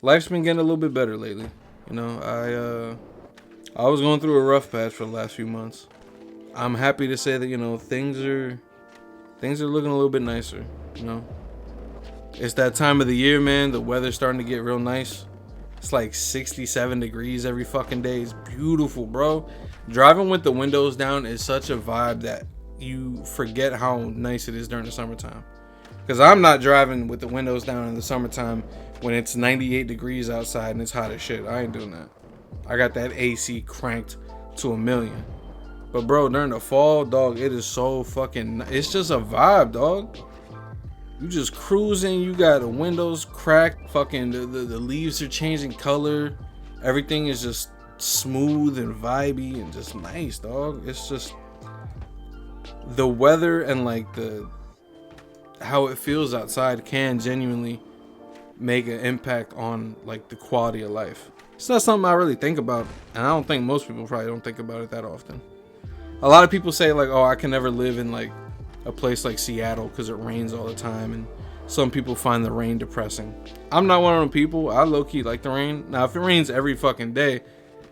life's been getting a little bit better lately. You know, I was going through a rough patch for the last few months. I'm happy to say that, you know, things are looking a little bit nicer. You know, it's that time of the year, man. The weather's starting to get real nice. It's like 67 degrees every fucking day. It's beautiful, bro. Driving with the windows down is such a vibe that you forget how nice it is during the summertime. Because I'm not driving with the windows down in the summertime when it's 98 degrees outside and it's hot as shit. I ain't doing that. I got that AC cranked to 1,000,000. But bro, during the fall, dog, it is so fucking... It's just a vibe, dog. You just cruising. You got the windows cracked. Fucking the leaves are changing color. Everything is just smooth and vibey and just nice, dog. It's just... The weather and like how it feels outside can genuinely make an impact on like the quality of life. It's not something I really think about, and I don't think most people probably don't think about it that often. A lot of people say like, oh, I can never live in like a place like Seattle because it rains all the time, and some people find the rain depressing. I'm not one of them people. I low-key like the rain. Now if it rains every fucking day,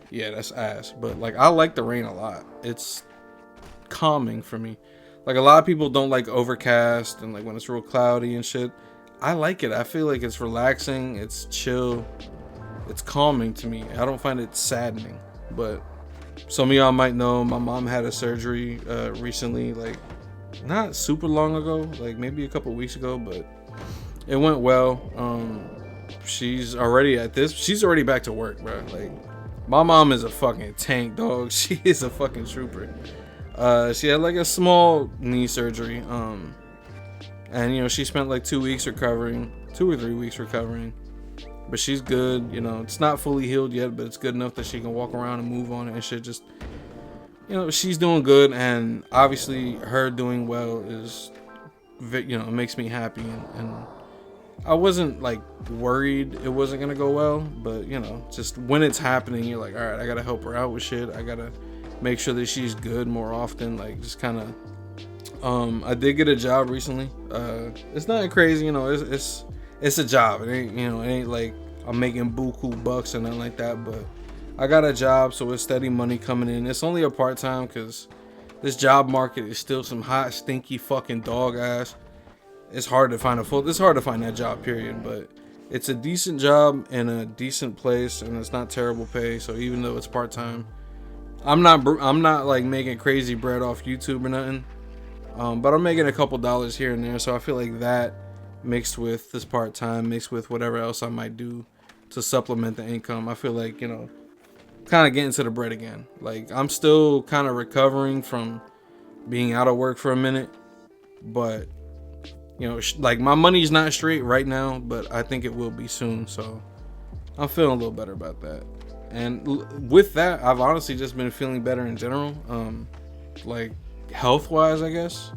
yeah, that's ass, but like I like the rain a lot. It's calming for me. Like a lot of people don't like overcast and like when it's real cloudy and shit. I like it. I feel like it's relaxing, it's chill, it's calming to me. I don't find it saddening. But some of y'all might know my mom had a surgery recently, like not super long ago, like maybe a couple weeks ago, but it went well. She's already back to work, bro. Like my mom is a fucking tank, dog. She is a fucking trooper. She had like a small knee surgery, and you know she spent like 2 weeks recovering, 2 or 3 weeks recovering, but she's good. You know, it's not fully healed yet, but it's good enough that she can walk around and move on it and shit. Just, you know, she's doing good, and obviously her doing well is, you know, it makes me happy, and I wasn't like worried it wasn't gonna go well, but you know, just when it's happening, you're like, all right, I gotta help her out with shit. I gotta make sure that she's good more often. Like just kind of I did get a job recently. It's not crazy, you know, it's a job. It ain't like I'm making buku bucks or nothing like that, but I got a job, so it's steady money coming in. It's only a part-time because this job market is still some hot stinky fucking dog ass. It's hard to find that job, period, but it's a decent job in a decent place, and it's not terrible pay. So even though it's part-time, I'm not like making crazy bread off YouTube or nothing, but I'm making a couple dollars here and there. So I feel like that mixed with this part-time, mixed with whatever else I might do to supplement the income, I feel like, you know, kind of getting to the bread again. Like I'm still kind of recovering from being out of work for a minute, but you know, like my money's not straight right now, but I think it will be soon. So I'm feeling a little better about that. And with that, I've honestly just been feeling better in general, like health-wise, I guess.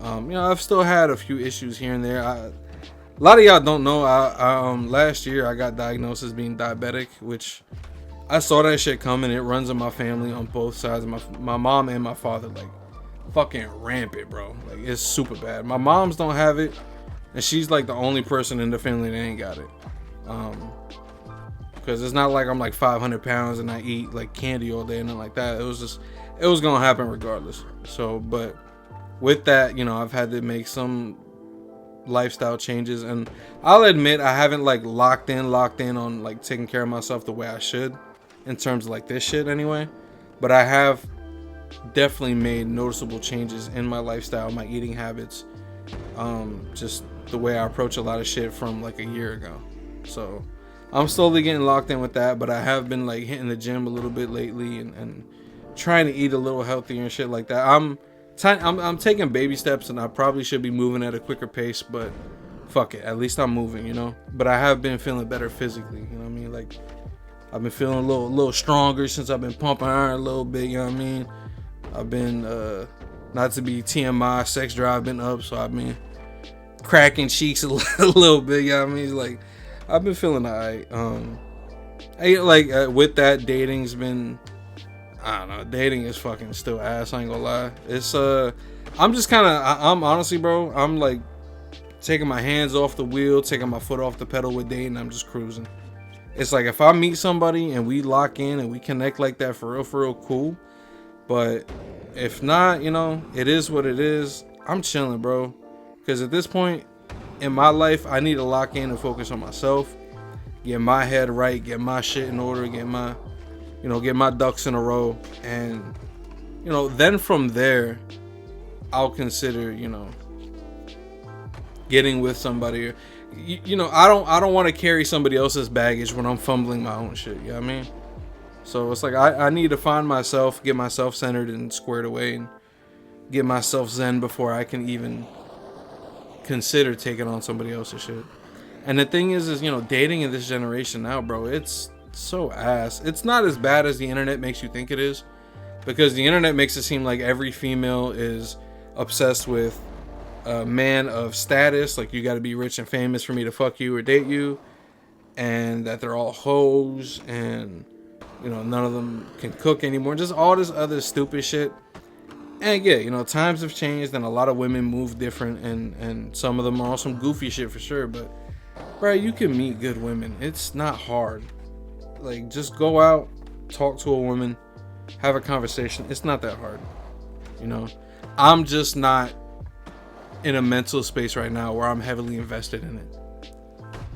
You know, I've still had a few issues here and there. A lot of y'all don't know, last year I got diagnosed as being diabetic, which I saw that shit coming. It runs in my family on both sides. My mom and my father, like, fucking rampant, bro. Like, it's super bad. My moms don't have it, and she's like the only person in the family that ain't got it. Because it's not like I'm like 500 pounds and I eat like candy all day and nothing like that. It was gonna happen regardless. So, but with that, you know, I've had to make some lifestyle changes, and I'll admit I haven't like locked in on like taking care of myself the way I should in terms of like this shit anyway. But I have definitely made noticeable changes in my lifestyle, my eating habits, just the way I approach a lot of shit from like a year ago. So I'm slowly getting locked in with that, but I have been like hitting the gym a little bit lately and trying to eat a little healthier and shit like that. I'm taking baby steps, and I probably should be moving at a quicker pace, but fuck it, at least I'm moving, you know. But I have been feeling better physically, you know what I mean? Like I've been feeling a little stronger since I've been pumping iron a little bit, you know what I mean? I've been not to be TMI, sex drive been up, so I've been cracking cheeks a little bit, you know what I mean? Like I've been feeling alright. With that, dating's been, I don't know, dating is fucking still ass, I ain't gonna lie. It's I'm honestly, bro, I'm like taking my hands off the wheel, taking my foot off the pedal with dating. I'm just cruising. It's like if I meet somebody and we lock in and we connect like that for real, cool. But if not, it is what it is. I'm chilling, bro. Because at this point in my life, I need to lock in and focus on myself, get my head right, get my shit in order, get my ducks in a row, and then from there, I'll consider getting with somebody. I don't want to carry somebody else's baggage when I'm fumbling my own shit. You know what I mean? So it's like I need to find myself, get myself centered and squared away, and get myself zen before I can even consider taking on somebody else's shit. And the thing is dating in this generation now, bro, it's so ass. It's not as bad as the internet makes you think it is, because the internet makes it seem like every female is obsessed with a man of status, like you got to be rich and famous for me to fuck you or date you, and that they're all hoes, and none of them can cook anymore, just all this other stupid shit. And yeah, times have changed and a lot of women move different, and some of them are on some goofy shit for sure, but bro, you can meet good women. It's not hard. Like, just go out, talk to a woman, have a conversation. It's not that hard. I'm just not in a mental space right now where I'm heavily invested in it.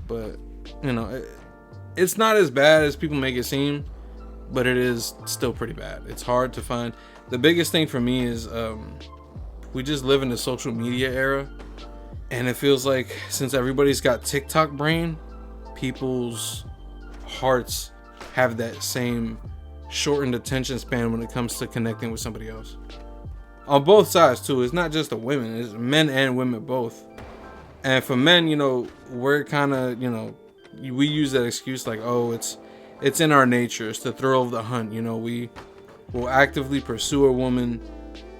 But it's not as bad as people make it seem, but it is still pretty bad. It's hard to find. The biggest thing for me is we just live in the social media era, and it feels like since everybody's got TikTok brain, people's hearts have that same shortened attention span when it comes to connecting with somebody else. On both sides too. It's not just the women, it's men and women both. And for men, we're kind of, we use that excuse like, oh, it's in our nature, it's the thrill of the hunt. We will actively pursue a woman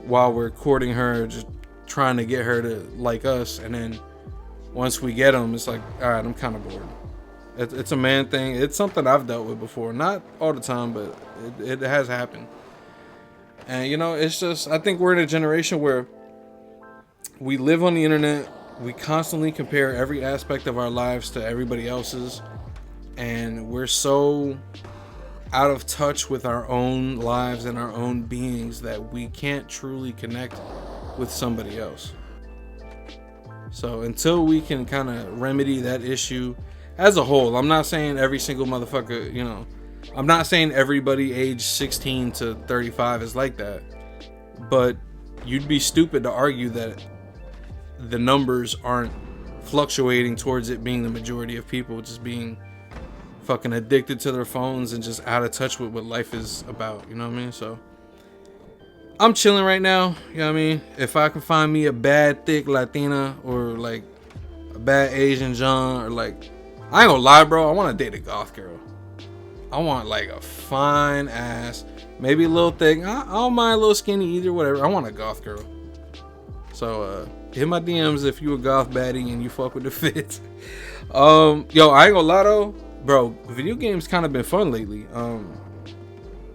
while we're courting her, just trying to get her to like us, and then once we get them, it's like, all right, I'm kind of bored. It's a man thing. It's something I've dealt with before, not all the time, but it has happened. And it's just, I think we're in a generation where we live on the internet, we constantly compare every aspect of our lives to everybody else's, and we're so out of touch with our own lives and our own beings that we can't truly connect with somebody else. So until we can kind of remedy that issue as a whole, I'm not saying every single motherfucker, I'm not saying everybody age 16 to 35 is like that, but you'd be stupid to argue that the numbers aren't fluctuating towards it being the majority of people just being fucking addicted to their phones and just out of touch with what life is about. You know what I mean? So I'm chilling right now. You know what I mean? If I can find me a bad thick Latina or like a bad Asian John, or like, I ain't gonna lie, bro, I want to date a goth girl. I want like a fine ass, maybe a little thick. I don't mind a little skinny either, whatever. I want a goth girl. So hit my DMs if you a goth baddie and you fuck with the fit. Yo, I ain't gonna lie though, bro, video games kind of been fun lately.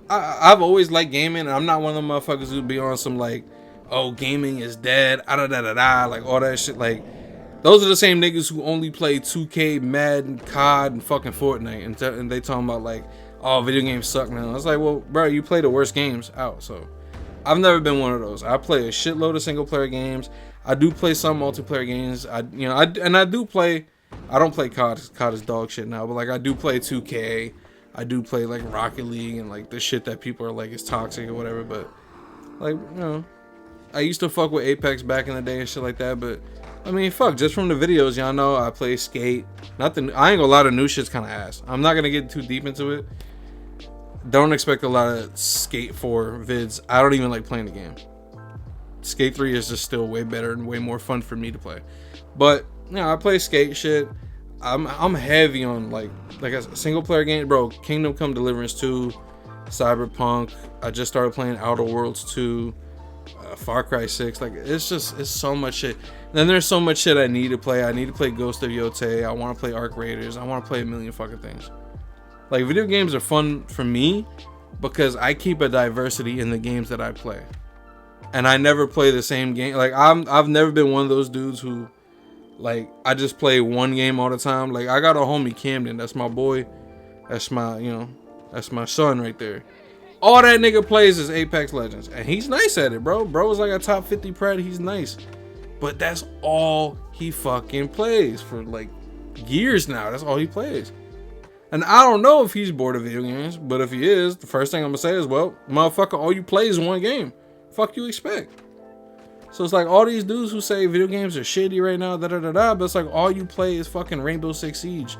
I've always liked gaming, and I'm not one of them motherfuckers who be on some like, oh, gaming is dead, like all that shit. Like, those are the same niggas who only play 2K, Madden, COD, and fucking Fortnite, and they talking about like, oh, video games suck now. I was like, well, bro, you play the worst games out. So I've never been one of those. I play a shitload of single player games. I do play some multiplayer games. I do play. I don't play COD. COD is dog shit now, but like I do play 2K. I do play like Rocket League and like the shit that people are like is toxic or whatever. But like, I used to fuck with Apex back in the day and shit like that. But I mean, fuck, just from the videos, y'all know I play Skate. I ain't gonna lie, the new shit's kind of ass. I'm not gonna get too deep into it. Don't expect a lot of Skate 4 vids. I don't even like playing the game. Skate 3 is just still way better and way more fun for me to play. But I play skate shit. I'm heavy on like a single player game, bro. Kingdom Come Deliverance 2, Cyberpunk. I just started playing Outer Worlds 2, Far Cry 6. Like, it's so much shit. Then there's so much shit I need to play. I need to play Ghost of Yotei. I want to play Arc Raiders. I want to play a million fucking things. Like, video games are fun for me because I keep a diversity in the games that I play, and I never play the same game. Like, I've never been one of those dudes who, like, I just play one game all the time. Like, I got a homie, Camden, that's my boy. That's my, you know, that's my son right there. All that nigga plays is Apex Legends. And he's nice at it, bro. Bro is like a top 50 pred. He's nice. But that's all he fucking plays for like years now. That's all he plays. And I don't know if he's bored of video games. But if he is, the first thing I'm going to say is, well, motherfucker, all you play is one game. Fuck you expect. So it's like all these dudes who say video games are shitty right now, but it's like all you play is fucking Rainbow Six Siege.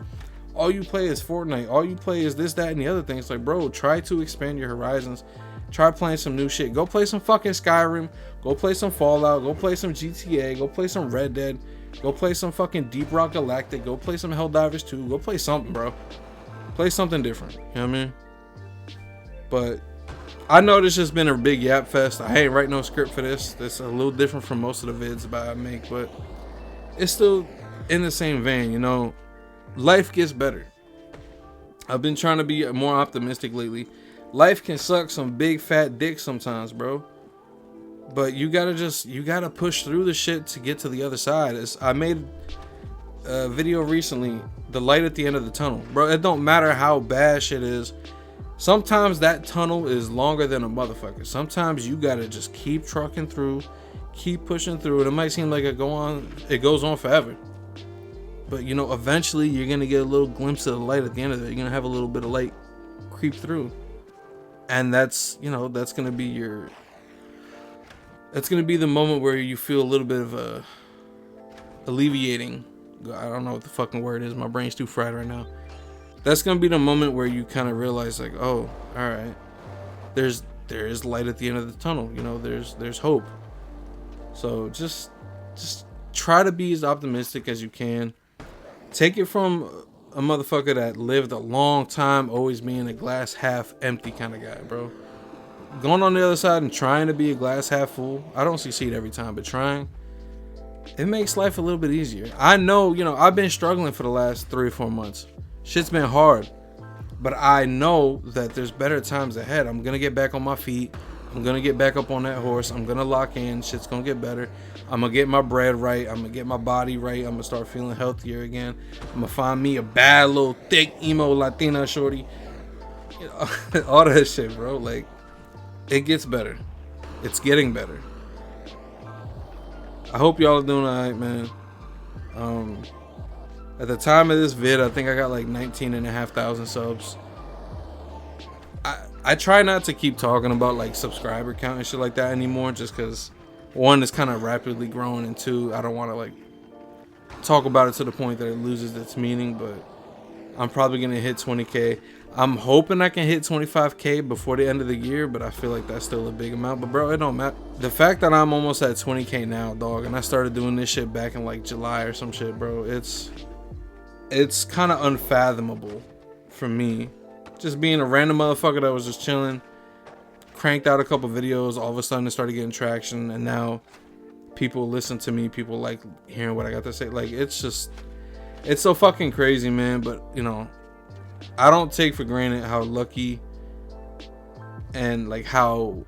All you play is Fortnite. All you play is this, that, and the other thing. It's like, bro, try to expand your horizons. Try playing some new shit. Go play some fucking Skyrim. Go play some Fallout. Go play some GTA. Go play some Red Dead. Go play some fucking Deep Rock Galactic. Go play some Helldivers 2. Go play something, bro. Play something different. You know what I mean? But I know this has been a big yap fest. I ain't write no script for this. It's a little different from most of the vids that I make, but it's still in the same vein, you know. Life gets better. I've been trying to be more optimistic lately. Life can suck some big fat dick sometimes, bro. But you gotta push through the shit to get to the other side. I made a video recently, the light at the end of the tunnel. Bro, it don't matter how bad shit is. Sometimes that tunnel is longer than a motherfucker. Sometimes you gotta just keep trucking through, keep pushing through. And it might seem like it goes on forever. But, you know, eventually you're going to get a little glimpse of the light at the end of it. You're going to have a little bit of light creep through. And that's, you know, that's going to be the moment where you feel a little bit of alleviating. I don't know what the fucking word is. My brain's too fried right now. That's going to be the moment where you kind of realize like, oh, all right, there is light at the end of the tunnel. You know, there's hope. So just try to be as optimistic as you can. Take it from a motherfucker that lived a long time always being a glass half empty kind of guy, bro. Going on the other side and trying to be a glass half full. I don't succeed every time, but trying, it makes life a little bit easier. I know, you know, I've been struggling for the last 3 or 4 months. Shit's been hard. But I know that there's better times ahead. I'm going to get back on my feet. I'm going to get back up on that horse. I'm going to lock in. Shit's going to get better. I'm going to get my bread right. I'm going to get my body right. I'm going to start feeling healthier again. I'm going to find me a bad little thick emo Latina shorty. You know, all that shit, bro. Like, it gets better. It's getting better. I hope y'all are doing alright, man. At the time of this vid, I think I got like 19,500 subs. I try not to keep talking about like subscriber count and shit like that anymore, just because one, it's kind of rapidly growing, and two, I don't want to like talk about it to the point that it loses its meaning. But I'm probably gonna hit 20k. I'm hoping I can hit 25k before the end of the year, but I feel like that's still a big amount. But bro, it don't matter. The fact that I'm almost at 20k now, dog, and I started doing this shit back in like July or some shit, bro, it's kind of unfathomable for me. Just being a random motherfucker that was just chilling, cranked out a couple videos, all of a sudden it started getting traction, and now people listen to me, people like hearing what I got to say. Like, it's so fucking crazy, man. But, you know, I don't take for granted how lucky and like how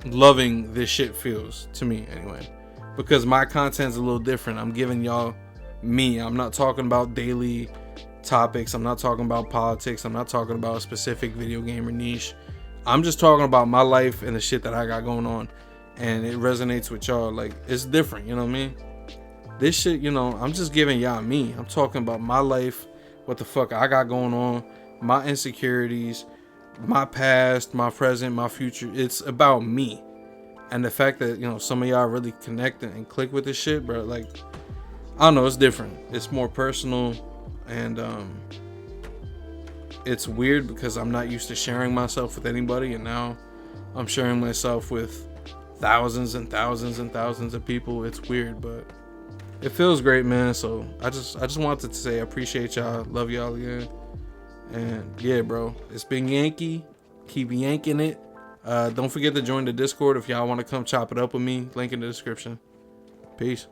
loving this shit feels to me anyway, because my content's a little different. I'm giving y'all me. I'm not talking about daily topics. I'm not talking about politics. I'm not talking about a specific video game or niche. I'm just talking about my life and the shit that I got going on, and it resonates with y'all. Like, it's different, you know what I mean? This shit, you know, I'm just giving y'all me. I'm talking about my life, what the fuck I got going on, my insecurities, my past, my present, my future. It's about me. And the fact that, you know, some of y'all really connect and click with this shit, bro, like, I don't know, it's different. It's more personal. And it's weird because I'm not used to sharing myself with anybody, and now I'm sharing myself with thousands and thousands and thousands of people. It's weird, but it feels great, man. So I just wanted to say I appreciate y'all, love y'all again, and yeah, bro, it's been Yankee. Keep yanking it. Don't forget to join the Discord if y'all want to come chop it up with me. Link in the description. Peace.